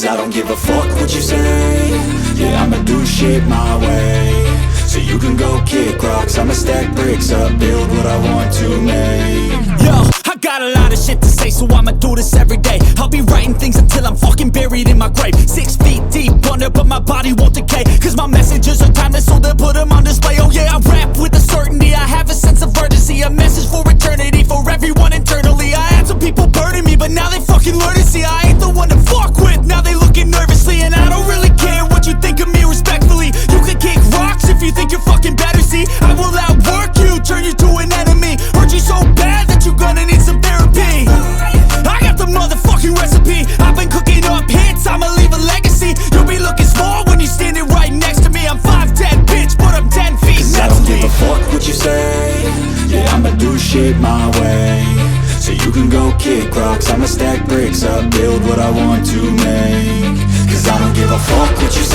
Cause I don't give a fuck what you say. Yeah, I'ma do shit my way. So you can go kick rocks, I'ma stack bricks up, build what I want to make. Yo, I got a lot of shit to say, so I'ma do this every day. I'll be writing things until I'm fucking buried in my grave. 6 feet deep under, but my body won't decay. Cause my messages are timeless, so they'll put them on display. Oh yeah, I rap with a certainty, I have a sense of urgency. A message for eternity, for everyone internally. I had some people burning me, but now they fucking learn to see I ain't the one to fuck with, now they looking nervously. And I don't really care what you think of me, respectfully. You can kick rocks if you think you're fucking better, see. I will outwork you, turn you to an enemy. Hurt you so bad that you're gonna need some therapy. I got the motherfucking recipe, I've been cooking up hits, I'ma leave a legacy. You'll be looking small when you're standing right next to me. I'm 5'10", bitch, but I'm 10 feet Cause I don't give a fuck what you say. Yeah, I'ma do shit my way. So you can go kick rocks, I'ma stack bricks up, build what I want to make. Cause I don't give a fuck what you say.